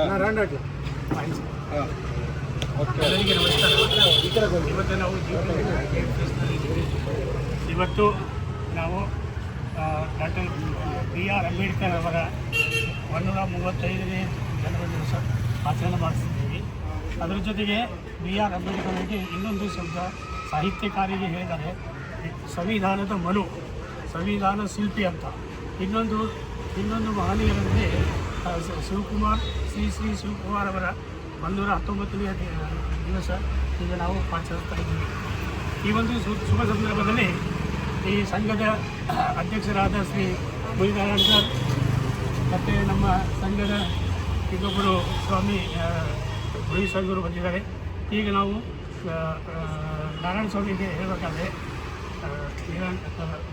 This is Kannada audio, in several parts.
ಎಲ್ಲರಿಗೆ ನಮಸ್ಕಾರ. ಇವತ್ತು ನಾವು ಡಾಕ್ಟರ್ BR ಅಂಬೇಡ್ಕರ್ ಅವರ 135ನೇ ಜನ್ಮದಿವಸ ಆಚರಣೆ ಮಾಡಿಸಿದ್ದೀವಿ. ಅದರ ಜೊತೆಗೆ BR ಅಂಬೇಡ್ಕರ್ ಅವರಿಗೆ ಇನ್ನೊಂದು ಶಬ್ದ ಸಾಹಿತ್ಯಕಾರಿಗೆ ಹೇಳಿದ್ದಾರೆ, ಸಂವಿಧಾನದ ಮನು, ಸಂವಿಧಾನ ಶಿಲ್ಪಿ ಅಂತ. ಇನ್ನೊಂದು ಮಹನೀಯರಂದರೆ ಶಿವಕುಮಾರ್, ಶ್ರೀ ಶಿವಕುಮಾರ್ ಅವರ 119ನೇ ದಿವಸ ಈಗ ನಾವು ಆಚರಿಸ್ತಾ ಇದ್ದೀವಿ. ಈ ಒಂದು ಶುಭ ಸಂದರ್ಭದಲ್ಲಿ ಈ ಸಂಘದ ಅಧ್ಯಕ್ಷರಾದ ಶ್ರೀ ಮುನಿನಾರಾಯಣ ಸರ್ ಮತ್ತು ನಮ್ಮ ಸಂಘದ ಇನ್ನೊಬ್ಬರು ಸ್ವಾಮಿ ಮುನಿಸ್ವಾಮಿಯವರು ಬಂದಿದ್ದಾರೆ. ಈಗ ನಾವು ನಾರಾಯಣ ಸ್ವಾಮಿಗೆ ಹೇಳಬೇಕಾದ್ರೆ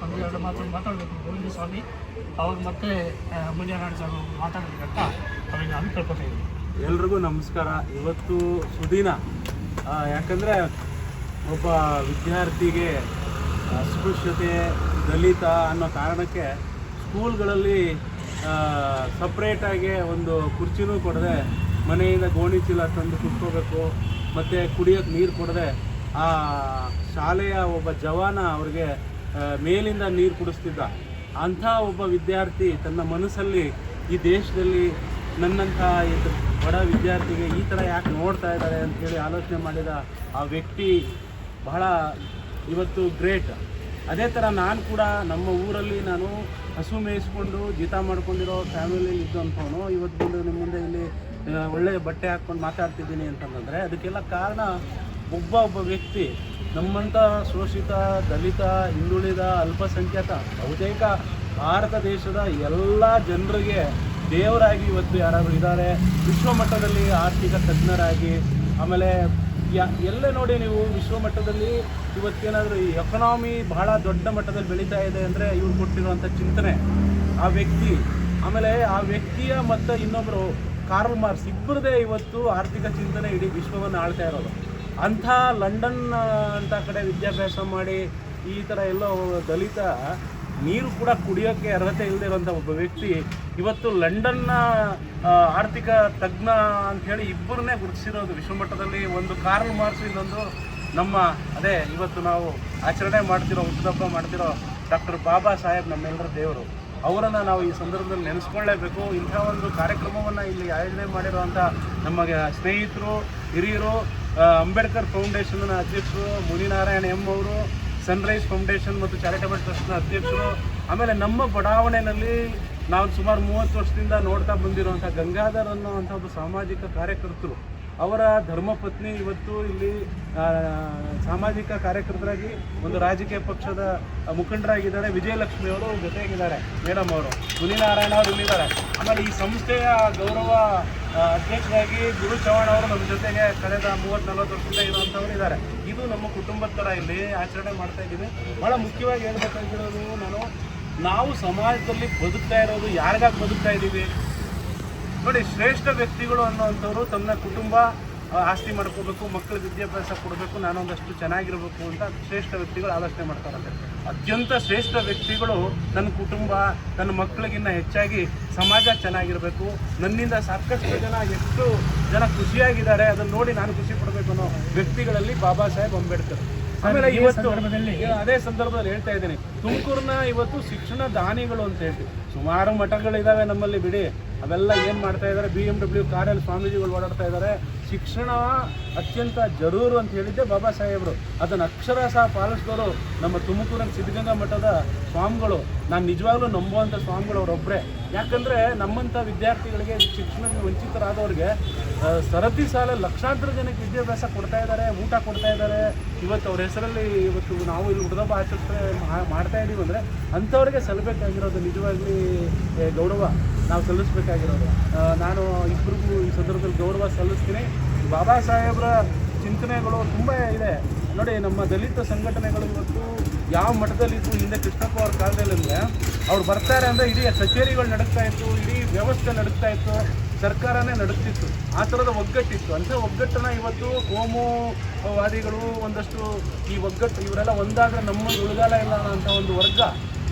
ಒಂದೆರಡು ಮಾತಾಡಬೇಕು. ಗೋವಿಂದ ಸ್ವಾಮಿ ಅವರು ಮತ್ತೆ ಮುನಿನಾರಾಯಣ ಸ್ವಾಮಿ ಮಾತಾಡಬೇಕಂತ ಅವರಿಗೆ ನಾನು ಕೇಳ್ಕೊತಾ ಇದ್ದೀನಿ. ಎಲ್ರಿಗೂ ನಮಸ್ಕಾರ. ಇವತ್ತು ಸುದಿನ, ಯಾಕಂದರೆ ಒಬ್ಬ ವಿದ್ಯಾರ್ಥಿಗೆ ಅಸ್ಪೃಶ್ಯತೆ, ದಲಿತ ಅನ್ನೋ ಕಾರಣಕ್ಕೆ ಸ್ಕೂಲ್ಗಳಲ್ಲಿ ಸಪ್ರೇಟಾಗಿ ಒಂದು ಕುರ್ಚಿನೂ ಕೊಡದೆ ಮನೆಯಿಂದ ಗೋಣಿ ಚೀಲ ತಂದು ಕುತ್ಕೋಬೇಕು, ಮತ್ತು ಕುಡಿಯೋಕ್ಕೆ ನೀರು ಕೊಡದೆ ಆ ಶಾಲೆಯ ಒಬ್ಬ ಜವಾನ ಅವ್ರಿಗೆ ಮೇಲಿಂದ ನೀರು ಕುಡಿಸ್ತಿದ್ದ. ಅಂಥ ಒಬ್ಬ ವಿದ್ಯಾರ್ಥಿ ತನ್ನ ಮನಸ್ಸಲ್ಲಿ ಈ ದೇಶದಲ್ಲಿ ನನ್ನಂಥ ಬಡ ವಿದ್ಯಾರ್ಥಿಗೆ ಈ ಥರ ಯಾಕೆ ನೋಡ್ತಾ ಇದ್ದಾರೆ ಅಂಥೇಳಿ ಆಲೋಚನೆ ಮಾಡಿದ ಆ ವ್ಯಕ್ತಿ ಬಹಳ ಇವತ್ತು ಗ್ರೇಟ್. ಅದೇ ಥರ ನಾನು ಕೂಡ ನಮ್ಮ ಊರಲ್ಲಿ ನಾನು ಹಸು ಮೇಯಿಸ್ಕೊಂಡು ಜೀತ ಮಾಡ್ಕೊಂಡಿರೋ ಫ್ಯಾಮಿಲಿಯಲ್ಲಿ ಇದ್ದಂಥವನು ಇವತ್ತು ಬಂದು ನಿಮ್ಮ ಮುಂದೆ ಇಲ್ಲಿ ಒಳ್ಳೆಯ ಬಟ್ಟೆ ಹಾಕ್ಕೊಂಡು ಮಾತಾಡ್ತಿದ್ದೀನಿ ಅಂತಂದರೆ ಅದಕ್ಕೆಲ್ಲ ಕಾರಣ ಒಬ್ಬ ವ್ಯಕ್ತಿ ನಮ್ಮಂಥ ಶೋಷಿತ, ದಲಿತ, ಹಿಂದುಳಿದ, ಅಲ್ಪಸಂಖ್ಯಾತ ಬಹುತೇಕ ಭಾರತ ದೇಶದ ಎಲ್ಲ ಜನರಿಗೆ ದೇವರಾಗಿ ಇವತ್ತು ಯಾರಾದರೂ ಇದ್ದಾರೆ. ವಿಶ್ವಮಟ್ಟದಲ್ಲಿ ಆರ್ಥಿಕ ತಜ್ಞರಾಗಿ, ಆಮೇಲೆ ಎಲ್ಲೇ ನೋಡಿ ನೀವು ವಿಶ್ವಮಟ್ಟದಲ್ಲಿ ಇವತ್ತೇನಾದರೂ ಈ ಎಕನಾಮಿ ಬಹಳ ದೊಡ್ಡ ಮಟ್ಟದಲ್ಲಿ ಬೆಳೀತಾ ಇದೆ ಅಂದರೆ ಇವ್ರು ಕೊಟ್ಟಿರುವಂಥ ಚಿಂತನೆ, ಆ ವ್ಯಕ್ತಿ, ಆಮೇಲೆ ಆ ವ್ಯಕ್ತಿಯ ಮತ್ತು ಇನ್ನೊಬ್ಬರು ಕಾರ್ಲ್ ಮಾರ್ಕ್ಸ್ ಇಬ್ಬರದೇ ಇವತ್ತು ಆರ್ಥಿಕ ಚಿಂತನೆ ಇಡೀ ವಿಶ್ವವನ್ನು ಆಳ್ತಾ ಇರೋದು. ಅಂಥ ಲಂಡನ್ ಅಂತ ಕಡೆ ವಿದ್ಯಾಭ್ಯಾಸ ಮಾಡಿ ಈ ಥರ ಎಲ್ಲೋ ದಲಿತ ನೀರು ಕೂಡ ಕುಡಿಯೋಕ್ಕೆ ಅರ್ಹತೆ ಇಲ್ಲದೆ ಇರೋಂಥ ಒಬ್ಬ ವ್ಯಕ್ತಿ ಇವತ್ತು ಲಂಡನ್ನ ಆರ್ಥಿಕ ತಜ್ಞ ಅಂಥೇಳಿ ಇಬ್ಬರನ್ನೇ ಗುರುತಿಸಿರೋದು ವಿಶ್ವಮಟ್ಟದಲ್ಲಿ. ಒಂದು ಕಾರ್ಲ್ ಮಾರ್ಕ್ಸ್, ಇನ್ನೊಂದು ನಮ್ಮ ಅದೇ ಇವತ್ತು ನಾವು ಆಚರಣೆ ಮಾಡ್ತಿರೋ, ಹುಟ್ಟುಹಬ್ಬ ಮಾಡ್ತಿರೋ ಡಾಕ್ಟರ್ ಬಾಬಾ ಸಾಹೇಬ್, ನಮ್ಮೆಲ್ಲರ ದೇವರು. ಅವರನ್ನು ನಾವು ಈ ಸಂದರ್ಭದಲ್ಲಿ ನೆನೆಸ್ಕೊಳ್ಳೇಬೇಕು. ಇಂಥ ಒಂದು ಕಾರ್ಯಕ್ರಮವನ್ನು ಇಲ್ಲಿ ಆಯೋಜನೆ ಮಾಡಿರುವಂಥ ನಮ್ಮ ಸ್ನೇಹಿತರು, ಹಿರಿಯರು, ಅಂಬೇಡ್ಕರ್ ಫೌಂಡೇಶನ್ನ ಅಧ್ಯಕ್ಷರು ಮುನಿನಾರಾಯಣ ಎಂ ಅವರು, ಸನ್ರೈಸ್ ಫೌಂಡೇಶನ್ ಮತ್ತು ಚಾರಿಟಬಲ್ ಟ್ರಸ್ಟ್ನ ಅಧ್ಯಕ್ಷರು, ಆಮೇಲೆ ನಮ್ಮ ಬಡಾವಣೆಯಲ್ಲಿ ನಾವು ಸುಮಾರು 30 ವರ್ಷದಿಂದ ನೋಡ್ತಾ ಬಂದಿರುವಂಥ ಗಂಗಾಧರ್ ಅನ್ನೋವಂಥ ಒಬ್ಬ ಸಾಮಾಜಿಕ ಕಾರ್ಯಕರ್ತರು, ಅವರ ಧರ್ಮಪತ್ನಿ ಇವತ್ತು ಇಲ್ಲಿ ಸಾಮಾಜಿಕ ಕಾರ್ಯಕರ್ತರಾಗಿ ಒಂದು ರಾಜಕೀಯ ಪಕ್ಷದ ಮುಖಂಡರಾಗಿದ್ದಾರೆ. ವಿಜಯಲಕ್ಷ್ಮಿ ಅವರು ಜೊತೆಗಿದ್ದಾರೆ, ಮೇಡಮ್ ಅವರು, ಮುನಿನಾರಾಯಣ ಅವರು ಇಲ್ಲಿದ್ದಾರೆ. ಆಮೇಲೆ ಈ ಸಂಸ್ಥೆಯ ಗೌರವ ಅಧ್ಯಕ್ಷರಾಗಿ ಗುರು ಚವ್ಹಾಣ್ ಅವರು ನಮ್ಮ ಜೊತೆಗೆ ಕಳೆದ 30-40 ವರ್ಷದಿಂದ ಇರುವಂಥವ್ರು ಇದ್ದಾರೆ. ಇದು ನಮ್ಮ ಕುಟುಂಬದ ಥರ ಇಲ್ಲಿ ಆಚರಣೆ ಮಾಡ್ತಾ ಇದ್ದೀವಿ. ಭಾಳ ಮುಖ್ಯವಾಗಿ ಹೇಳ್ಬೇಕಾಗಿರೋದು, ನಾವು ಸಮಾಜದಲ್ಲಿ ಬದುಕ್ತಾ ಇರೋದು ಯಾರಿಗಾಗಿ ಬದುಕ್ತಾ ಇದ್ದೀವಿ ನೋಡಿ. ಶ್ರೇಷ್ಠ ವ್ಯಕ್ತಿಗಳು ಅನ್ನೋವಂಥವ್ರು ತಮ್ಮ ಕುಟುಂಬ ಆಸ್ತಿ ಮಾಡ್ಕೋಬೇಕು, ಮಕ್ಕಳ ವಿದ್ಯಾಭ್ಯಾಸ ಕೊಡಬೇಕು, ನಾನೊಂದಷ್ಟು ಚೆನ್ನಾಗಿರಬೇಕು ಅಂತ ಶ್ರೇಷ್ಠ ವ್ಯಕ್ತಿಗಳು ಆಲೋಚನೆ ಮಾಡ್ತಾರಂತೆ. ಅತ್ಯಂತ ಶ್ರೇಷ್ಠ ವ್ಯಕ್ತಿಗಳು ನನ್ನ ಕುಟುಂಬ, ನನ್ನ ಮಕ್ಕಳಿಗಿನ್ನ ಹೆಚ್ಚಾಗಿ ಸಮಾಜ ಚೆನ್ನಾಗಿರಬೇಕು, ನನ್ನಿಂದ ಸಾಕಷ್ಟು ಜನ ಎಷ್ಟು ಜನ ಖುಷಿಯಾಗಿದ್ದಾರೆ ಅದನ್ನು ನೋಡಿ ನಾನು ಖುಷಿ ಪಡಬೇಕು ಅನ್ನೋ ವ್ಯಕ್ತಿಗಳಲ್ಲಿ ಬಾಬಾ ಸಾಹೇಬ್ ಅಂಬೇಡ್ಕರ್. ಆಮೇಲೆ ಇವತ್ತು ಅದೇ ಸಂದರ್ಭದಲ್ಲಿ ಹೇಳ್ತಾ ಇದ್ದೀನಿ, ತುಮಕೂರನ್ನ ಇವತ್ತು ಶಿಕ್ಷಣ ದಾನಿಗಳು ಅಂತ ಹೇಳ್ತೀವಿ. ಸುಮಾರು ಮಠಗಳಿದ್ದಾವೆ ನಮ್ಮಲ್ಲಿ ಬಿಡಿ, ಅವೆಲ್ಲ ಏನು ಮಾಡ್ತಾ ಇದ್ದಾರೆ, BMW ಕಾರಲ್ಲಿ ಸ್ವಾಮೀಜಿಗಳು ಓಡಾಡ್ತಾ ಇದ್ದಾರೆ. ಶಿಕ್ಷಣ ಅತ್ಯಂತ ಜರೂರು ಅಂತ ಹೇಳಿದ್ದೆ ಬಾಬಾ ಸಾಹೇಬರು. ಅದನ್ನು ಅಕ್ಷರ ಸಹ ಪಾಲಿಸಿದವರು ನಮ್ಮ ತುಮಕೂರಿನ ಸಿದ್ಧಗಂಗಾ ಮಠದ ಸ್ವಾಮಿಗಳು. ನಾನು ನಿಜವಾಗ್ಲೂ ನಂಬುವಂಥ ಸ್ವಾಮಿಗಳು ಅವರೊಬ್ಬರೇ. ಯಾಕಂದರೆ ನಮ್ಮಂಥ ವಿದ್ಯಾರ್ಥಿಗಳಿಗೆ, ಶಿಕ್ಷಣಕ್ಕೆ ವಂಚಿತರಾದವ್ರಿಗೆ ಸರತಿ ಸಾಲ ಲಕ್ಷಾಂತರ ಜನಕ್ಕೆ ವಿದ್ಯಾಭ್ಯಾಸ ಕೊಡ್ತಾ ಇದ್ದಾರೆ, ಊಟ ಕೊಡ್ತಾ ಇದ್ದಾರೆ. ಇವತ್ತು ಅವ್ರ ಹೆಸರಲ್ಲಿ ಇವತ್ತು ನಾವು ಇಲ್ಲಿ ಹುಡುಗಬ್ಬ ಆಚರಿಸ್ತಾ ಮಾಡ್ತಾ ಇದ್ದೀವಿ ಅಂದರೆ ಅಂಥವ್ರಿಗೆ ಸಲ್ಲಬೇಕಾಗಿರೋದು ನಿಜವಾಗ್ಲಿ ಗೌರವ ನಾವು ಸಲ್ಲಿಸಬೇಕಾಗಿರೋದು. ನಾನು ಇಬ್ಬರಿಗೂ ಈ ಸಂದರ್ಭದಲ್ಲಿ ಗೌರವ ಸಲ್ಲಿಸ್ತೀನಿ. ಬಾಬಾ ಸಾಹೇಬ್ರ ಚಿಂತನೆಗಳು ತುಂಬ ಇದೆ ನೋಡಿ. ನಮ್ಮ ದಲಿತ ಸಂಘಟನೆಗಳು ಇವತ್ತು ಯಾವ ಮಟ್ಟದಲ್ಲಿತ್ತು ಹಿಂದೆ ಕೃಷ್ಣಪ್ಪ ಅವ್ರ ಕಾಲದಲ್ಲಿ ಅಂದರೆ, ಅವ್ರು ಬರ್ತಾರೆ ಅಂದರೆ ಇಡೀ ಕಚೇರಿಗಳು ನಡೀತಾ ಇತ್ತು, ಇಡೀ ವ್ಯವಸ್ಥೆ ನಡೀತಾ ಇತ್ತು, ಸರ್ಕಾರನೇ ನಡುತ್ತಿತ್ತು. ಆ ಥರದ ಒಗ್ಗಟ್ಟಿತ್ತು. ಅಂಥ ಒಗ್ಗಟ್ಟನ್ನು ಇವತ್ತು ಕೋಮುವಾದಿಗಳು ಒಂದಷ್ಟು ಈ ಒಗ್ಗಟ್ಟು ಇವರೆಲ್ಲ ಒಂದಾದರೆ ನಮ್ಮಲ್ಲಿ ಉಳಿಗಾಲ ಇಲ್ಲ ಅನ್ನೋಂಥ ಒಂದು ವರ್ಗ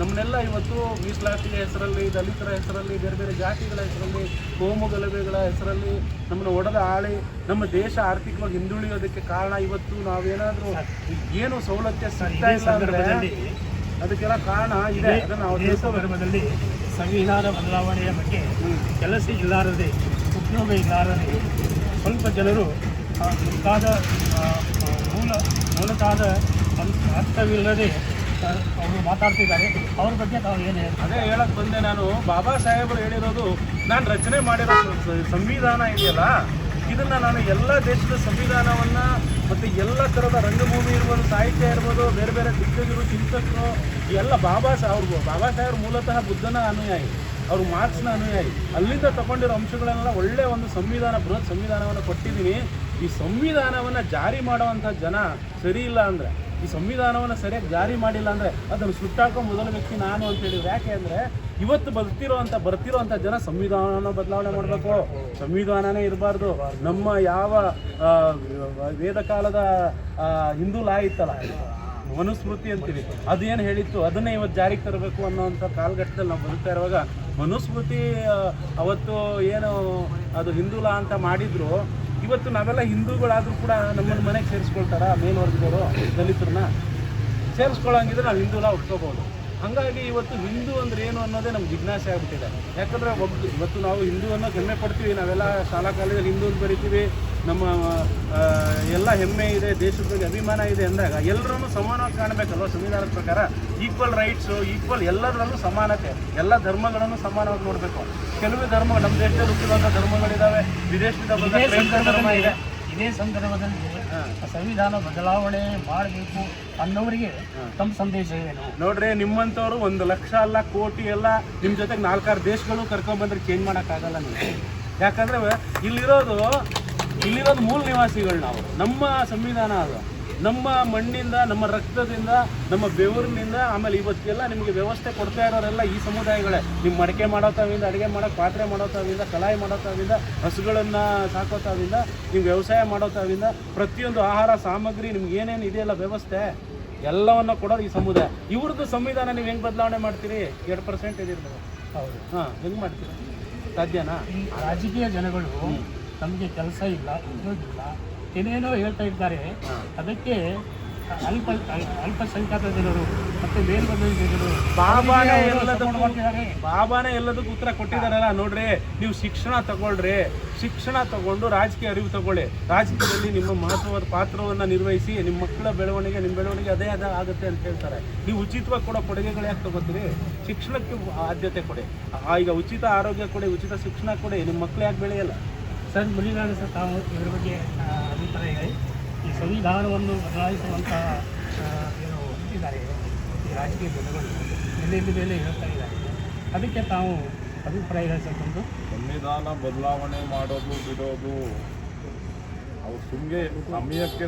ನಮ್ಮನ್ನೆಲ್ಲ ಇವತ್ತು ಮೀಸಲಾತಿಯ ಹೆಸರಲ್ಲಿ, ದಲಿತರ ಹೆಸರಲ್ಲಿ, ಬೇರೆ ಬೇರೆ ಜಾತಿಗಳ ಹೆಸರಲ್ಲಿ, ಕೋಮು ಗಲಭೆಗಳ ಹೆಸರಲ್ಲಿ ನಮ್ಮನ್ನು ಒಡೆದ ಆಳಿ ನಮ್ಮ ದೇಶ ಆರ್ಥಿಕವಾಗಿ ಹಿಂದುಳಿಯೋದಕ್ಕೆ ಕಾರಣ ಇವತ್ತು ನಾವೇನಾದರೂ ಏನು ಸೌಲಭ್ಯ ಸಿಗ್ತಾ ಇಲ್ಲ ಅಂದರೆ ಅದಕ್ಕೆಲ್ಲ ಕಾರಣ ಇದೆ. ಅದನ್ನು ಇದೇ ಸಂದರ್ಭದಲ್ಲಿ ಸಂವಿಧಾನ ಬದಲಾವಣೆಯ ಬಗ್ಗೆ ಕೆಲಸ ಇಲ್ಲಾರದೆ, ಉದ್ಯೋಗ ಇಲ್ಲಾರದೆ ಸ್ವಲ್ಪ ಜನರು ಮುಂತಾದ ಮೂಲತಾದ ಅರ್ಥವಿಲ್ಲದೆ ಅವರು ಮಾತಾಡ್ತಿದ್ದಾರೆ. ಅವ್ರ ಬಗ್ಗೆ ತಾವು ಏನು ಹೇಳ್ತಾರೆ? ಅದೇ ಹೇಳಕ್ಕೆ ಬಂದೆ ನಾನು. ಬಾಬಾ ಸಾಹೇಬರು ಹೇಳಿರೋದು, ನಾನು ರಚನೆ ಮಾಡಿರೋ ಸಂವಿಧಾನ ಇದೆಯಲ್ಲ, ಇದನ್ನು ನಾನು ಎಲ್ಲ ದೇಶದ ಸಂವಿಧಾನವನ್ನು ಮತ್ತು ಎಲ್ಲ ಥರದ ರಂಗಭೂಮಿ ಇರ್ಬೋದು, ಸಾಹಿತ್ಯ ಇರ್ಬೋದು, ಬೇರೆ ಬೇರೆ ದಿಗ್ಗಜರು, ಚಿಂತಕರು ಎಲ್ಲ ಬಾಬಾ ಸಾಹೇಬರು ಮೂಲತಃ ಬುದ್ಧನ ಅನುಯಾಯಿ, ಅವರು ಮಾರ್ಕ್ಸ್ನ ಅನುಯಾಯಿ. ಅಲ್ಲಿಂದ ತಗೊಂಡಿರೋ ಅಂಶಗಳನ್ನೆಲ್ಲ ಒಳ್ಳೆಯ ಒಂದು ಬೃಹತ್ ಸಂವಿಧಾನವನ್ನು ಕೊಟ್ಟಿದ್ದೀನಿ. ಈ ಸಂವಿಧಾನವನ್ನು ಜಾರಿ ಮಾಡುವಂಥ ಜನ ಸರಿ ಇಲ್ಲ ಅಂದರೆ, ಈ ಸಂವಿಧಾನವನ್ನು ಸರಿಯಾಗಿ ಜಾರಿ ಮಾಡಿಲ್ಲ ಅಂದರೆ ಅದನ್ನು ಸುಟ್ಟಾಕೋ ಮೊದಲ ವ್ಯಕ್ತಿ ನಾನು ಅಂತ ಹೇಳಿದ್ರು. ಯಾಕೆ ಅಂದರೆ ಇವತ್ತು ಬರ್ತಿರೋಂಥ ಜನ ಸಂವಿಧಾನ ಬದಲಾವಣೆ ಮಾಡಬೇಕು, ಸಂವಿಧಾನನೇ ಇರಬಾರ್ದು. ನಮ್ಮ ಯಾವ ವೇದ ಕಾಲದ ಹಿಂದೂ ಲಾ ಇತ್ತಲ್ಲ, ಮನುಸ್ಮೃತಿ ಅಂತೀವಿ, ಅದೇನು ಹೇಳಿತ್ತು ಅದನ್ನೇ ಇವತ್ತು ಜಾರಿಗೆ ತರಬೇಕು ಅನ್ನೋವಂಥ ಕಾಲಘಟ್ಟದಲ್ಲಿ ನಾವು ಬದುಕ್ತಾ ಇರುವಾಗ, ಮನುಸ್ಮೃತಿ ಅವತ್ತು ಏನು ಅದು ಹಿಂದೂ ಲಾ ಅಂತ ಮಾಡಿದ್ರು, ಇವತ್ತು ನಾವೆಲ್ಲ ಹಿಂದೂಗಳಾದರೂ ಕೂಡ ನಮ್ಮನ್ನು ಮನೆಗೆ ಸೇರಿಸ್ಕೊಳ್ತಾರ ಮೇಲ್ವರ್ಗದವರು, ದಲಿತರನ್ನ ಸೇರಿಸ್ಕೊಳ್ಳೋಂಗಿದ್ರೆ ನಾವು ಹಿಂದೂ ಲಾ ಒಪ್ಕೋಬೋದು. ಹಾಗಾಗಿ ಇವತ್ತು ಹಿಂದೂ ಅಂದರೆ ಏನು ಅನ್ನೋದೇ ನಮ್ಗೆ ಜಿಜ್ಞಾಸೆ ಆಗಿಬಿಟ್ಟಿದೆ. ಯಾಕಂದರೆ ಇವತ್ತು ನಾವು ಹಿಂದೂ ಅನ್ನೋ ಹೆಮ್ಮೆ ಪಡ್ತೀವಿ, ನಾವೆಲ್ಲ ಶಾಲಾ ಕಾಲೇಜಲ್ಲಿ ಹಿಂದೂ ಅಂತ ಬರಿತೀವಿ, ನಮ್ಮ ಎಲ್ಲ ಹೆಮ್ಮೆ ಇದೆ, ದೇಶದ ಬಗ್ಗೆ ಅಭಿಮಾನ ಇದೆ ಅಂದಾಗ ಎಲ್ಲರನ್ನೂ ಸಮಾನವಾಗಿ ಕಾಣಬೇಕಲ್ವ ಸಂವಿಧಾನದ ಪ್ರಕಾರ. ಈಕ್ವಲ್ ರೈಟ್ಸು, ಈಕ್ವಲ್ ಎಲ್ಲದರಲ್ಲೂ ಸಮಾನತೆ, ಎಲ್ಲ ಧರ್ಮಗಳನ್ನು ಸಮಾನವಾಗಿ ನೋಡಬೇಕು. ಕೆಲವೇ ಧರ್ಮ ನಮ್ಮ ದೇಶದಲ್ಲಿ ಹುಟ್ಟಿರುವಂಥ ಧರ್ಮಗಳಿದ್ದಾವೆ, ವಿದೇಶದಿಂದ ಬಂದ ಧರ್ಮ ಇದೆ. ಇದೇ ಸಂದರ್ಭದಲ್ಲಿ ಸಂವಿಧಾನ ಬದಲಾವಣೆ ಮಾಡಬೇಕು ಅನ್ನೋರಿಗೆ ತಮ್ಮ ಸಂದೇಶ ಏನು? ನೋಡ್ರಿ, ನಿಮ್ಮಂಥವ್ರು 1 ಲಕ್ಷ ಅಲ್ಲ, ಕೋಟಿ ಅಲ್ಲ, ನಿಮ್ಮ ಜೊತೆಗೆ 4-6 ದೇಶಗಳು ಕರ್ಕೊಂಡ್ಬಂದ್ರೆ ಚೇಂಜ್ ಮಾಡೋಕ್ಕಾಗಲ್ಲ ನೀವು. ಯಾಕಂದರೆ ಇಲ್ಲಿರೋದು ಮೂಲ ನಿವಾಸಿಗಳು ನಾವು. ನಮ್ಮ ಸಂವಿಧಾನ ಅದು ನಮ್ಮ ಮಣ್ಣಿಂದ, ನಮ್ಮ ರಕ್ತದಿಂದ, ನಮ್ಮ ಬೆವರಿನಿಂದ. ಆಮೇಲೆ ಇವತ್ತೆಲ್ಲ ನಿಮಗೆ ವ್ಯವಸ್ಥೆ ಕೊಡ್ತಾ ಇರೋರೆಲ್ಲ ಈ ಸಮುದಾಯಗಳೇ. ನಿಮ್ಮ ಮಡಿಕೆ ಮಾಡೋತಾವಿಂದ, ಅಡುಗೆ ಮಾಡೋಕೆ ಪಾತ್ರೆ ಮಾಡೋತಾವಿಂದ, ಕಲಾಯಿ ಮಾಡೋತಾವಿಂದ, ಹಸುಗಳನ್ನು ಸಾಕೋತಾವಿಂದ, ನೀವು ವ್ಯವಸಾಯ ಮಾಡೋತಾವಿಂದ, ಪ್ರತಿಯೊಂದು ಆಹಾರ ಸಾಮಗ್ರಿ ನಿಮ್ಗೆ ಏನೇನು ಇದೆಯಲ್ಲ ವ್ಯವಸ್ಥೆ ಎಲ್ಲವನ್ನು ಕೊಡೋದು ಈ ಸಮುದಾಯ. ಇವ್ರದ್ದು ಸಂವಿಧಾನ ನೀವು ಹೆಂಗೆ ಬದಲಾವಣೆ ಮಾಡ್ತೀರಿ? 2% ಇದಿರ್ಬೋದು. ಹೌದು, ಹೆಂಗೆ ಮಾಡ್ತೀರಿ? ಸಾಧ್ಯನಾ? ರಾಜಕೀಯ ಜನಗಳು ನಮಗೆ ಕೆಲಸ ಇಲ್ಲ, ಉದ್ಯೋಗ ಇಲ್ಲ, ಏನೇನೋ ಹೇಳ್ತಾ ಇದ್ದಾರೆ. ಅದಕ್ಕೆ ಅಲ್ಪಸಂಖ್ಯಾತ ಜನರು ಮತ್ತು ಮೇಲ್ವರ್ಗದ ಜನರು ಬಾಬಾನೇ ಎಲ್ಲದಕ್ಕೂ ಉತ್ತರ ಕೊಟ್ಟಿದ್ದಾರಲ್ಲ. ನೋಡ್ರಿ, ನೀವು ಶಿಕ್ಷಣ ತಗೊಳ್ರಿ, ಶಿಕ್ಷಣ ತಗೊಂಡು ರಾಜಕೀಯ ಅರಿವು ತಗೊಳ್ಳಿ, ರಾಜಕೀಯದಲ್ಲಿ ನಿಮ್ಮ ಮಹತ್ವದ ಪಾತ್ರವನ್ನು ನಿರ್ವಹಿಸಿ, ನಿಮ್ಮ ಮಕ್ಕಳ ಬೆಳವಣಿಗೆ, ನಿಮ್ಮ ಬೆಳವಣಿಗೆ ಅದೇ ಆಗುತ್ತೆ ಅಂತ ಹೇಳ್ತಾರೆ. ನೀವು ಉಚಿತವಾಗಿ ಕೊಡೋ ಕೊಡುಗೆಗಳು ಯಾಕೆ ತಗೋತೀರಿ? ಶಿಕ್ಷಣಕ್ಕೆ ಆದ್ಯತೆ ಕೊಡಿ. ಈಗ ಉಚಿತ ಆರೋಗ್ಯ ಕೊಡಿ, ಉಚಿತ ಶಿಕ್ಷಣ ಕೊಡಿ, ನಿಮ್ಮ ಮಕ್ಕಳು ಯಾಕೆ ಬೆಳೆಯಲ್ಲ? ಸರ್, ಮುನಿನಾಡು ಸರ್, ತಾವು ಇದರ ಬಗ್ಗೆ ಅಭಿಪ್ರಾಯ ಇದೆ. ಈ ಸಂವಿಧಾನವನ್ನು ಬದಲಾಯಿಸುವಂಥ ಏನು ಇದ್ದಾರೆ ಈ ರಾಜಕೀಯ ಜನಗಳು ಮೇಲೆ ಹೇಳ್ತಾ ಇದ್ದಾರೆ, ಅದಕ್ಕೆ ತಾವು ಅಭಿಪ್ರಾಯ ಹೇಳ್ತಕ್ಕಂಥ ಸಂವಿಧಾನ ಬದಲಾವಣೆ ಮಾಡೋದು ಬಿಡೋದು ಅವ್ರು ಸುಮ್ಮನೆ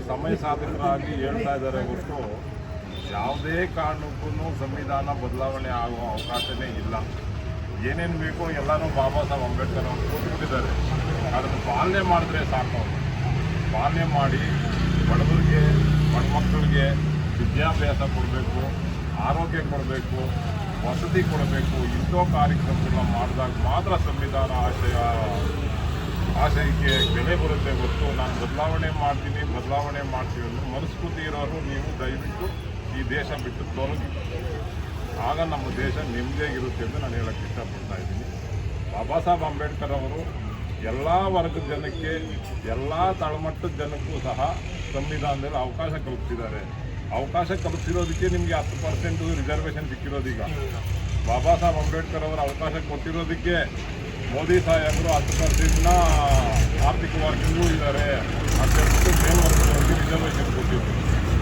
ಸಮಯ ಸಾಧಕರಾಗಿ ಹೇಳ್ತಾ ಇದ್ದಾರೆ ಹೊರತು ಯಾವುದೇ ಕಾರಣಕ್ಕೂ ಸಂವಿಧಾನ ಬದಲಾವಣೆ ಆಗುವ ಅವಕಾಶನೇ ಇಲ್ಲ. ಏನೇನು ಬೇಕೋ ಎಲ್ಲನೂ ಬಾಬಾ ಸಾಹೇಬ್ ಅಂಬೇಡ್ಕರ್ ಅವರು ಕೊಟ್ಬಿಟ್ಟಿದ್ದಾರೆ. ಅದನ್ನು ಪಾಲನೆ ಮಾಡಿದ್ರೆ ಸಾಕು. ಪಾಲನೆ ಮಾಡಿ ಬಡವರಿಗೆ, ಮಕ್ಕಳಿಗೆ ವಿದ್ಯಾಭ್ಯಾಸ ಕೊಡಬೇಕು, ಆರೋಗ್ಯ ಕೊಡಬೇಕು, ವಸತಿ ಕೊಡಬೇಕು. ಇಂಥ ಕಾರ್ಯಕ್ರಮಗಳನ್ನ ಮಾಡಿದಾಗ ಮಾತ್ರ ಸಂವಿಧಾನ ಆಶಯಕ್ಕೆ ಬೆಲೆ ಬರುತ್ತೆ ಹೊರತು ನಾನು ಬದಲಾವಣೆ ಮಾಡ್ತೀನಿ ಅಂದ್ರೆ ಮನಸ್ಕೃತಿ ಇರೋರು ನೀವು ದಯವಿಟ್ಟು ಈ ದೇಶ ಬಿಟ್ಟು ತೊಲಗಿ. ಆಗ ನಮ್ಮ ದೇಶ ನೆಮ್ಮದಿಯಾಗಿರುತ್ತೆ ಅಂತ ನಾನು ಹೇಳೋಕ್ಕೆ ಇಷ್ಟಪಡ್ತಾ ಇದ್ದೀನಿ. ಬಾಬಾ ಸಾಹೇಬ್ ಅಂಬೇಡ್ಕರ್ ಅವರು ಎಲ್ಲ ವರ್ಗದ ಜನಕ್ಕೆ, ಎಲ್ಲ ತಳಮಟ್ಟದ ಜನಕ್ಕೂ ಸಹ ಸಂವಿಧಾನದಲ್ಲಿ ಅವಕಾಶ ಕಲ್ಪಿಸಿದ್ದಾರೆ. ಅವಕಾಶ ಕಲ್ಪಿಸಿರೋದಕ್ಕೆ ನಿಮಗೆ 10% ರಿಸರ್ವೇಷನ್ ಸಿಕ್ಕಿರೋದೀಗ. ಬಾಬಾ ಸಾಹೇಬ್ ಅಂಬೇಡ್ಕರ್ ಅವರ ಅವಕಾಶ ಕೊಟ್ಟಿರೋದಕ್ಕೆ ಮೋದಿ ಸಾಹೇಬರು 10%ನ ಆರ್ಥಿಕವಾಗಿಯೂ ಇದ್ದಾರೆ ಅಂತ ಹೇಳ್ಬಿಟ್ಟು ಮೇಲ್ವರ್ಗದವರಿಗೆ ರಿಸರ್ವೇಷನ್ ಕೊಟ್ಟಿದ್ರು.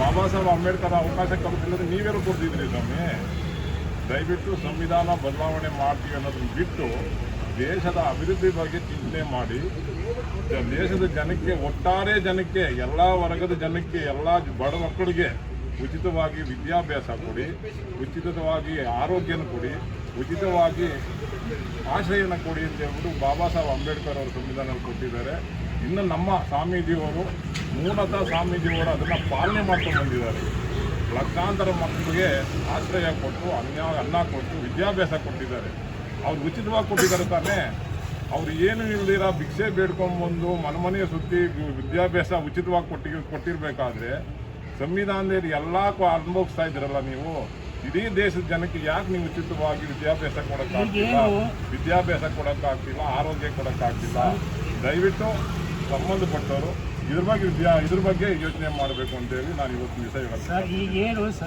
ಬಾಬಾ ಸಾಹೇಬ್ ಅಂಬೇಡ್ಕರ್ ಅವಕಾಶ ಕಲ್ಪಿಸಿದ್ರೆ ನೀವೇನು ಕೊಡ್ತಿದ್ರಿ ಸ್ವಾಮಿ? ದಯವಿಟ್ಟು ಸಂವಿಧಾನ ಬದಲಾವಣೆ ಮಾಡ್ತೀವಿ ಅನ್ನೋದನ್ನ ಬಿಟ್ಟು ದೇಶದ ಅಭಿವೃದ್ಧಿ ಬಗ್ಗೆ ಚಿಂತನೆ ಮಾಡಿ, ದೇಶದ ಜನಕ್ಕೆ, ಒಟ್ಟಾರೆ ಜನಕ್ಕೆ, ಎಲ್ಲ ವರ್ಗದ ಜನಕ್ಕೆ, ಎಲ್ಲ ಬಡ ಮಕ್ಕಳಿಗೆ ಉಚಿತವಾಗಿ ವಿದ್ಯಾಭ್ಯಾಸ ಕೊಡಿ, ಉಚಿತವಾಗಿ ಆರೋಗ್ಯನ ಕೊಡಿ, ಉಚಿತವಾಗಿ ಆಶ್ರಯನ ಕೊಡಿ ಅಂತ ಹೇಳ್ಬಿಟ್ಟು ಬಾಬಾ ಸಾಹೇಬ್ ಅಂಬೇಡ್ಕರ್ ಅವರು ಸಂವಿಧಾನ ಕೊಟ್ಟಿದ್ದಾರೆ. ಇನ್ನು ನಮ್ಮ ಸ್ವಾಮೀಜಿಯವರು, ಮೂಲತಃ ಸ್ವಾಮೀಜಿಯವರು ಅದನ್ನು ಪಾಲನೆ ಮಾಡ್ಕೊಂಡು ಬಂದಿದ್ದಾರೆ. ಲಕ್ಷಾಂತರ ಮಕ್ಕಳಿಗೆ ಆಶ್ರಯ ಕೊಟ್ಟು ಅನ್ನ ಕೊಟ್ಟು ವಿದ್ಯಾಭ್ಯಾಸ ಕೊಟ್ಟಿದ್ದಾರೆ. ಅವ್ರು ಉಚಿತವಾಗಿ ಕೊಟ್ಟಿದ್ದಾರೆ ತಾನೇ. ಅವ್ರು ಏನು ಇಲ್ದಿರ ಭಿಕ್ಷೆ ಬೇಡ್ಕೊಂಬಂದು ಮನೆ ಸುತ್ತಿ ವಿದ್ಯಾಭ್ಯಾಸ ಉಚಿತವಾಗಿ ಕೊಟ್ಟಿರಬೇಕಾದ್ರೆ ಸಂವಿಧಾನದಲ್ಲಿ ಎಲ್ಲ ಅನುಭವಿಸ್ತಾ ಇದ್ದೀರಲ್ಲ ನೀವು. ಇಡೀ ದೇಶದ ಜನಕ್ಕೆ ಯಾಕೆ ನೀವು ಉಚಿತವಾಗಿ ವಿದ್ಯಾಭ್ಯಾಸ ಕೊಡೋಕ್ಕಾಗ್ತಿಲ್ಲ, ಆರೋಗ್ಯ ಕೊಡೋಕ್ಕಾಗ್ತಿಲ್ಲ? ದಯವಿಟ್ಟು ಸಂಬಂಧಪಟ್ಟವರು ಇದ್ರ ಬಗ್ಗೆ ಯೋಚನೆ ಮಾಡಬೇಕು ಅಂತೇಳಿ ನಾನು ಇವತ್ತು ದಿವಸ ಹೇಳ್ತೀನಿ.